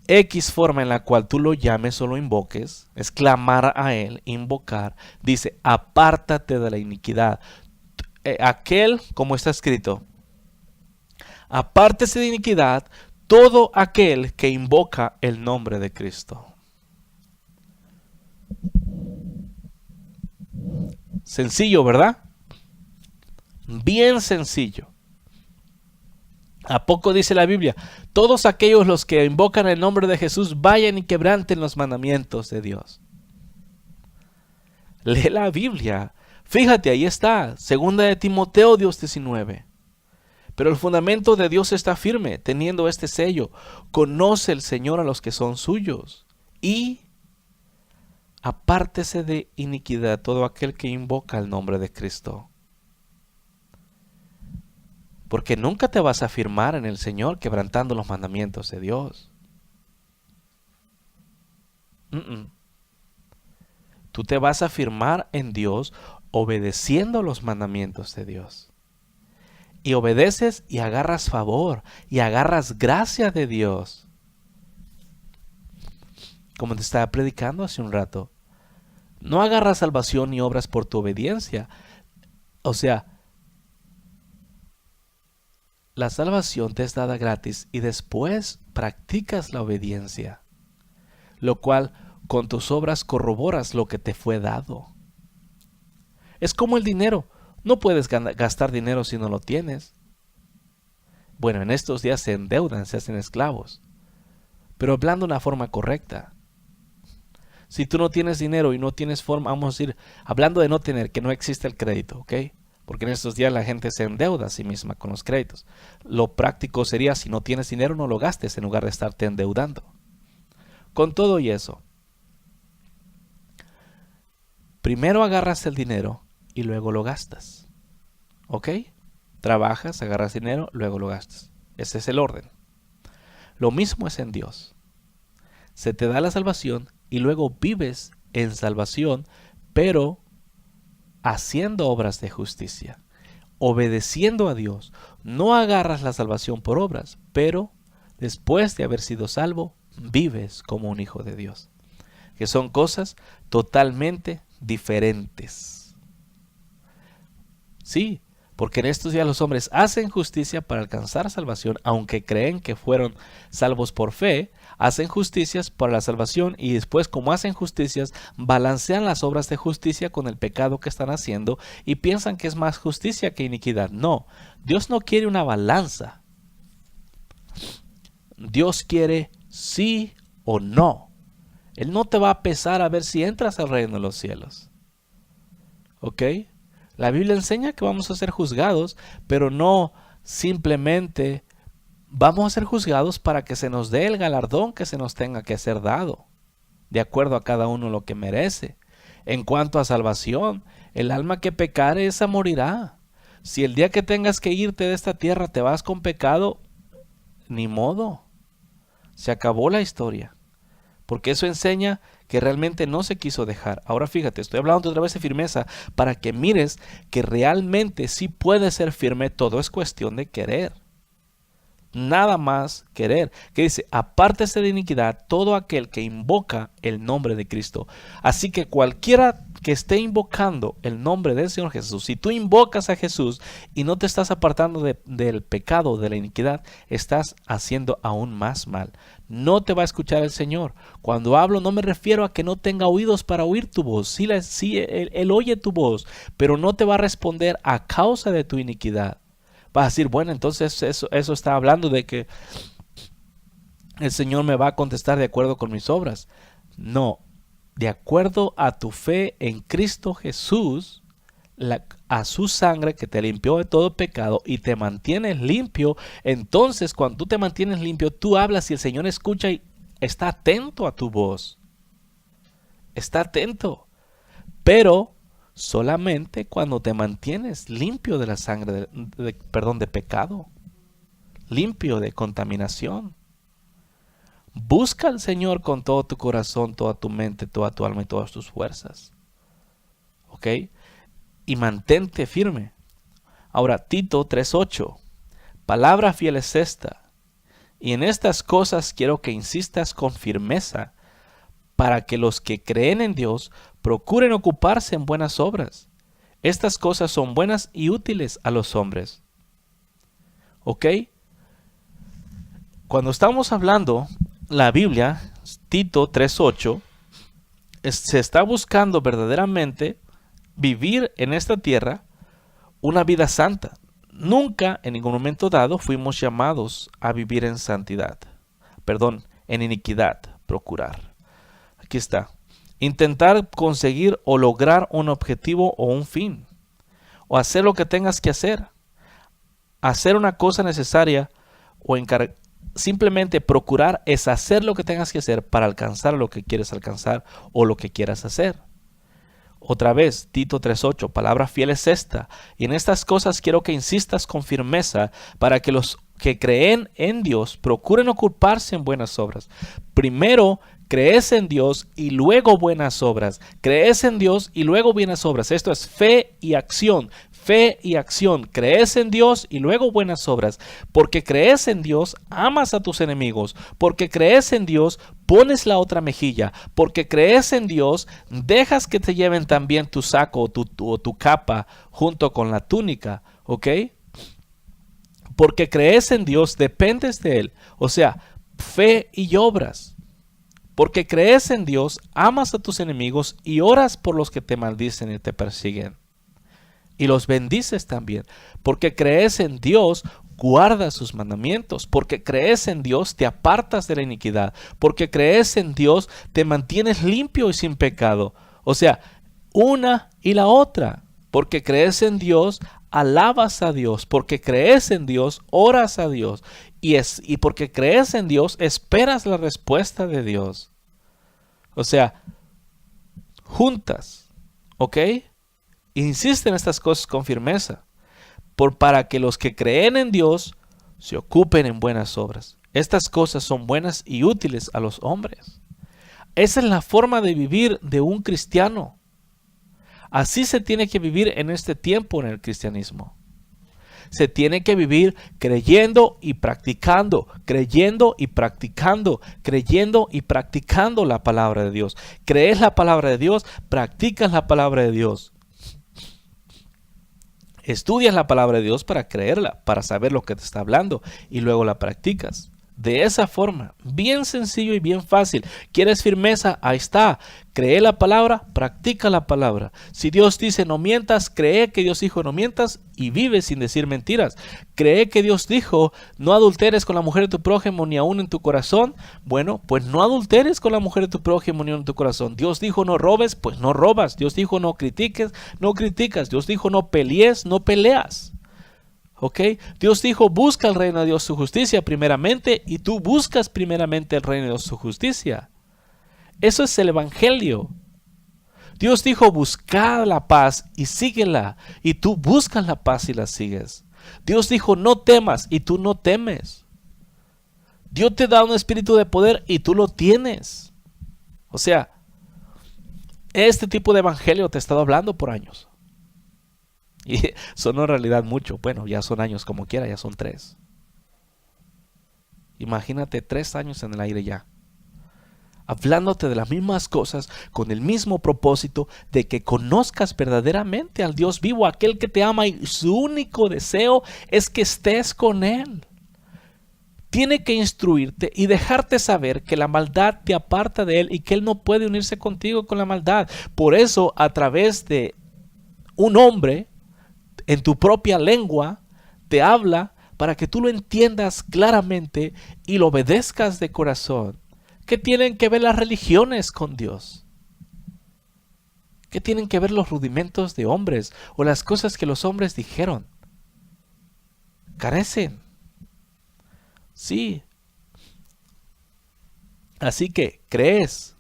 X forma en la cual tú lo llames o lo invoques, es clamar a Él, invocar, dice, apártate de la iniquidad. Aquel, como está escrito, apártese de iniquidad todo aquel que invoca el nombre de Cristo. Sencillo, ¿verdad? Bien sencillo. ¿A poco dice la Biblia? Todos aquellos los que invocan el nombre de Jesús vayan y quebranten los mandamientos de Dios. Lee la Biblia. Fíjate, ahí está. 2 de Timoteo 2:19. Pero el fundamento de Dios está firme, teniendo este sello. Conoce el Señor a los que son suyos. Y apártese de iniquidad todo aquel que invoca el nombre de Cristo. Porque nunca te vas a afirmar en el Señor quebrantando los mandamientos de Dios. Tú te vas a afirmar en Dios obedeciendo los mandamientos de Dios. Y obedeces y agarras favor y agarras gracia de Dios. Como te estaba predicando hace un rato. No agarras salvación ni obras por tu obediencia. O sea, la salvación te es dada gratis y después practicas la obediencia, lo cual con tus obras corroboras lo que te fue dado. Es como el dinero. No puedes gastar dinero si no lo tienes. Bueno, en estos días se endeudan, se hacen esclavos. Pero hablando de una forma correcta. Si tú no tienes dinero y no tienes forma, vamos a decir, hablando de no tener, que no existe el crédito, ¿ok? Porque en estos días la gente se endeuda a sí misma con los créditos. Lo práctico sería, si no tienes dinero, no lo gastes en lugar de estarte endeudando. con todo y eso, primero agarras el dinero y luego lo gastas. ¿Ok? Trabajas, agarras dinero, luego lo gastas. Ese es el orden. Lo mismo es en Dios. Se te da la salvación y luego vives en salvación, pero haciendo obras de justicia, obedeciendo a Dios. No agarras la salvación por obras, pero después de haber sido salvo, vives como un hijo de Dios. Que son cosas totalmente diferentes. Sí, porque en estos días los hombres hacen justicia para alcanzar salvación, aunque creen que fueron salvos por fe, hacen justicias para la salvación y después, como hacen justicias, balancean las obras de justicia con el pecado que están haciendo y piensan que es más justicia que iniquidad. No, Dios no quiere una balanza. Dios quiere sí o no. Él no te va a pesar a ver si entras al reino de los cielos. ¿Ok? La Biblia enseña que vamos a ser juzgados, pero no simplemente vamos a ser juzgados para que se nos dé el galardón que se nos tenga que ser dado, de acuerdo a cada uno lo que merece. En cuanto a salvación, el alma que pecare, esa morirá. Si el día que tengas que irte de esta tierra te vas con pecado, ni modo. Se acabó la historia. Porque eso enseña que realmente no se quiso dejar. Ahora fíjate, estoy hablando otra vez de firmeza para que mires que realmente sí puede ser firme. Todo es cuestión de querer. Nada más querer. Que dice, apártese de iniquidad todo aquel que invoca el nombre de Cristo. Así que cualquiera que esté invocando el nombre del Señor Jesús, si tú invocas a Jesús y no te estás apartando del pecado, de la iniquidad, estás haciendo aún más mal. No te va a escuchar el Señor. Cuando hablo no me refiero a que no tenga oídos para oír tu voz. Sí, él oye tu voz, pero no te va a responder a causa de tu iniquidad. Vas a decir, bueno, entonces eso está hablando de que el Señor me va a contestar de acuerdo con mis obras. No, de acuerdo a tu fe en Cristo Jesús, a su sangre que te limpió de todo pecado y te mantienes limpio. Entonces, cuando tú te mantienes limpio, tú hablas y el Señor escucha y está atento a tu voz. Está atento. Pero solamente cuando te mantienes limpio de la sangre, de pecado, limpio de contaminación. Busca al Señor con todo tu corazón, toda tu mente, toda tu alma y todas tus fuerzas. ¿Ok? Y mantente firme. Ahora, Tito 3:8. Palabra fiel es esta. Y en estas cosas quiero que insistas con firmeza, para que los que creen en Dios procuren ocuparse en buenas obras. Estas cosas son buenas y útiles a los hombres. ¿Ok? Cuando estamos hablando, la Biblia, Tito 3:8, se está buscando verdaderamente vivir en esta tierra una vida santa. Nunca en ningún momento dado fuimos llamados a vivir en santidad. En iniquidad, procurar. Aquí está. Intentar conseguir o lograr un objetivo o un fin. O hacer lo que tengas que hacer. Hacer una cosa necesaria o simplemente procurar es hacer lo que tengas que hacer para alcanzar lo que quieres alcanzar o lo que quieras hacer. Otra vez, Tito 3:8, palabra fiel es esta. Y en estas cosas quiero que insistas con firmeza para que los que creen en Dios procuren ocuparse en buenas obras. Primero, crees en Dios y luego buenas obras. Crees en Dios y luego buenas obras. Esto es fe y acción. Fe y acción. Crees en Dios y luego buenas obras. Porque crees en Dios, amas a tus enemigos. Porque crees en Dios, pones la otra mejilla. Porque crees en Dios, dejas que te lleven también tu saco o tu capa junto con la túnica. ¿Ok? Porque crees en Dios, dependes de Él. O sea, fe y obras. Porque crees en Dios, amas a tus enemigos y oras por los que te maldicen y te persiguen. Y los bendices también. Porque crees en Dios, guardas sus mandamientos. Porque crees en Dios, te apartas de la iniquidad. Porque crees en Dios, te mantienes limpio y sin pecado. O sea, una y la otra. Porque crees en Dios, alabas a Dios. Porque crees en Dios, oras a Dios. Y porque crees en Dios, esperas la respuesta de Dios. O sea, juntas, ¿ok? Insiste en estas cosas con firmeza, para que los que creen en Dios se ocupen en buenas obras. Estas cosas son buenas y útiles a los hombres. Esa es la forma de vivir de un cristiano. Así se tiene que vivir en este tiempo en el cristianismo. Se tiene que vivir creyendo y practicando, creyendo y practicando, creyendo y practicando la palabra de Dios. Crees la palabra de Dios, practicas la palabra de Dios. Estudias la palabra de Dios para creerla, para saber lo que te está hablando y luego la practicas. De esa forma, bien sencillo y bien fácil. ¿Quieres firmeza? Ahí está. Cree la palabra, practica la palabra. Si Dios dice no mientas, cree que Dios dijo no mientas y vive sin decir mentiras. Cree que Dios dijo no adulteres con la mujer de tu prójimo ni aún en tu corazón. Bueno, pues no adulteres con la mujer de tu prójimo ni aún en tu corazón. Dios dijo no robes, pues no robas. Dios dijo no critiques, no criticas. Dios dijo no pelees, no peleas. ¿Ok? Dios dijo, busca el reino de Dios, su justicia primeramente, y tú buscas primeramente el reino de Dios, su justicia. Eso es el evangelio. Dios dijo, buscad la paz y síguela, y tú buscas la paz y la sigues. Dios dijo, no temas, y tú no temes. Dios te da un espíritu de poder y tú lo tienes. O sea, este tipo de evangelio te he estado hablando por años. Y sonó en realidad mucho. Bueno, ya son años como quiera, ya son 3. Imagínate 3 años en el aire ya. Hablándote de las mismas cosas con el mismo propósito de que conozcas verdaderamente al Dios vivo, aquel que te ama y su único deseo es que estés con Él. Tiene que instruirte y dejarte saber que la maldad te aparta de Él y que Él no puede unirse contigo con la maldad. Por eso, a través de un hombre, en tu propia lengua, te habla para que tú lo entiendas claramente y lo obedezcas de corazón. ¿Qué tienen que ver las religiones con Dios? ¿Qué tienen que ver los rudimentos de hombres o las cosas que los hombres dijeron? Carecen. Sí. Así que crees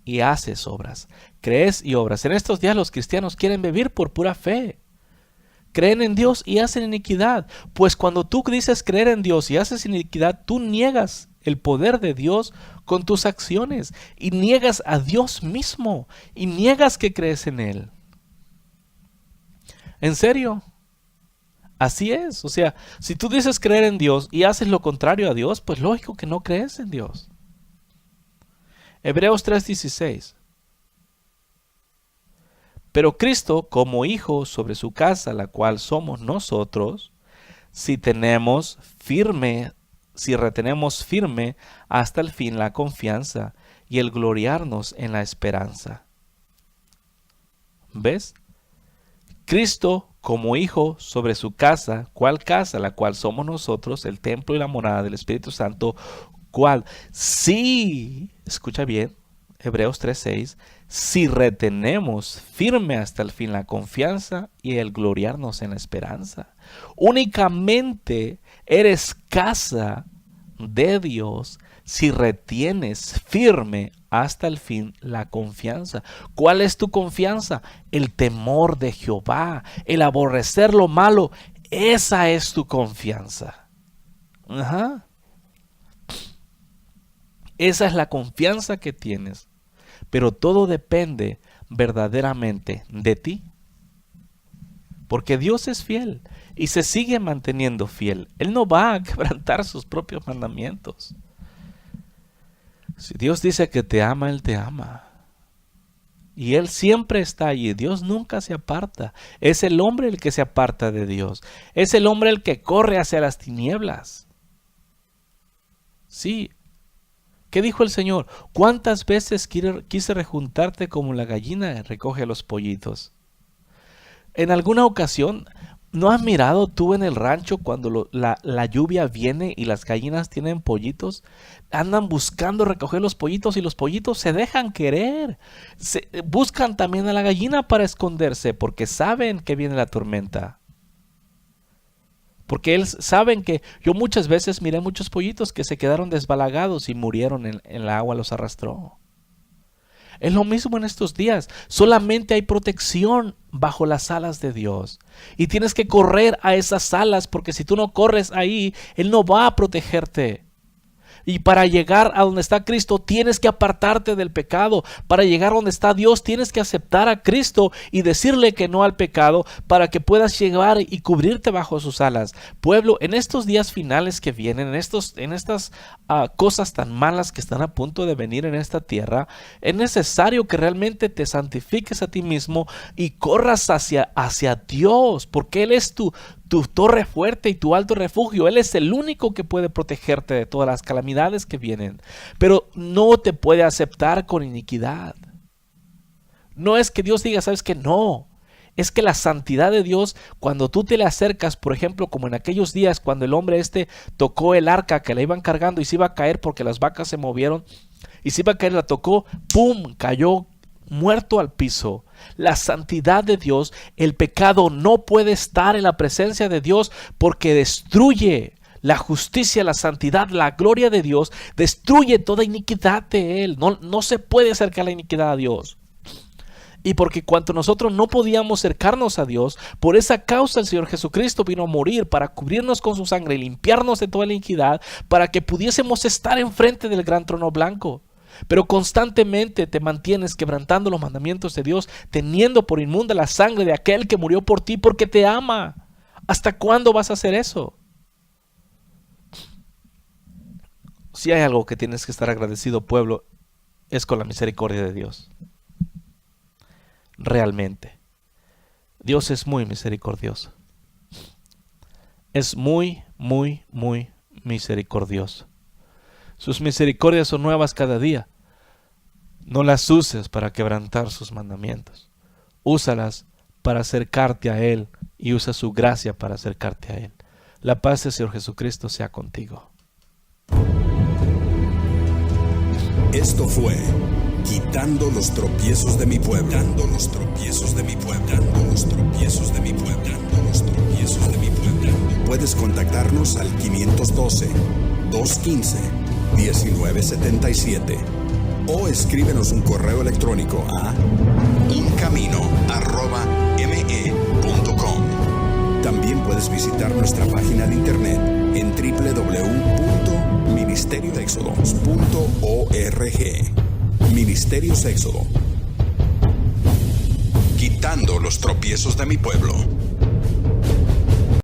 y haces obras. Crees y obras. En estos días los cristianos quieren vivir por pura fe. Creen en Dios y hacen iniquidad. Pues cuando tú dices creer en Dios y haces iniquidad, tú niegas el poder de Dios con tus acciones. Y niegas a Dios mismo. Y niegas que crees en Él. ¿En serio? Así es. O sea, si tú dices creer en Dios y haces lo contrario a Dios, pues lógico que no crees en Dios. Hebreos 3:16. Pero Cristo, como hijo sobre su casa, la cual somos nosotros, si retenemos firme hasta el fin la confianza y el gloriarnos en la esperanza. ¿Ves? Cristo, como hijo sobre su casa, ¿cuál casa? La cual somos nosotros, el templo y la morada del Espíritu Santo, ¿cuál? Sí, escucha bien, Hebreos 3:6, si retenemos firme hasta el fin la confianza y el gloriarnos en la esperanza. Únicamente eres casa de Dios si retienes firme hasta el fin la confianza. ¿Cuál es tu confianza? El temor de Jehová, el aborrecer lo malo. Esa es tu confianza. Ajá. Esa es la confianza que tienes. Pero todo depende verdaderamente de ti. Porque Dios es fiel y se sigue manteniendo fiel. Él no va a quebrantar sus propios mandamientos. Si Dios dice que te ama, Él te ama. Y Él siempre está allí. Dios nunca se aparta. Es el hombre el que se aparta de Dios. Es el hombre el que corre hacia las tinieblas. Sí. ¿Qué dijo el Señor? ¿Cuántas veces quise rejuntarte como la gallina recoge los pollitos? En alguna ocasión, ¿no has mirado tú en el rancho cuando la lluvia viene y las gallinas tienen pollitos? Andan buscando recoger los pollitos y los pollitos se dejan querer. Buscan también a la gallina para esconderse porque saben que viene la tormenta. Porque saben que yo muchas veces miré muchos pollitos que se quedaron desbalagados y murieron en el agua, los arrastró. Es lo mismo en estos días. Solamente hay protección bajo las alas de Dios. Y tienes que correr a esas alas, porque si tú no corres ahí, Él no va a protegerte. Y para llegar a donde está Cristo tienes que apartarte del pecado. Para llegar a donde está Dios tienes que aceptar a Cristo y decirle que no al pecado para que puedas llegar y cubrirte bajo sus alas. Pueblo, en estos días finales que vienen, en estas cosas tan malas que están a punto de venir en esta tierra, es necesario que realmente te santifiques a ti mismo y corras hacia Dios, porque Él es tu torre fuerte y tu alto refugio. Él es el único que puede protegerte de todas las calamidades que vienen. Pero no te puede aceptar con iniquidad. No es que Dios diga, ¿sabes qué? No. Es que la santidad de Dios, cuando tú te le acercas, por ejemplo, como en aquellos días cuando el hombre tocó el arca que la iban cargando y se iba a caer porque las vacas se movieron y se iba a caer, la tocó, ¡pum!, cayó muerto al piso. La santidad de Dios, el pecado no puede estar en la presencia de Dios porque destruye la justicia, la santidad, la gloria de Dios, destruye toda iniquidad de Él. No se puede acercar la iniquidad a Dios. Y porque cuanto nosotros no podíamos acercarnos a Dios, por esa causa el Señor Jesucristo vino a morir para cubrirnos con su sangre y limpiarnos de toda la iniquidad, para que pudiésemos estar enfrente del gran trono blanco. Pero constantemente te mantienes quebrantando los mandamientos de Dios, teniendo por inmunda la sangre de aquel que murió por ti porque te ama. ¿Hasta cuándo vas a hacer eso? Si hay algo que tienes que estar agradecido, pueblo, es con la misericordia de Dios. Realmente. Dios es muy misericordioso. Es muy, muy, muy misericordioso. Sus misericordias son nuevas cada día. No las uses para quebrantar sus mandamientos. Úsalas para acercarte a Él y usa su gracia para acercarte a Él. La paz del Señor Jesucristo sea contigo. Esto fue Quitando los tropiezos de mi pueblo. Quitando los tropiezos de mi pueblo. Quitando los tropiezos de mi pueblo. Quitando los tropiezos de mi pueblo. Puedes contactarnos al 512-215-1977 o escríbenos un correo electrónico a incamino@me.com. También puedes visitar nuestra página de internet en www.ministeriosexodos.org. Ministerios Éxodo. Quitando los tropiezos de mi pueblo.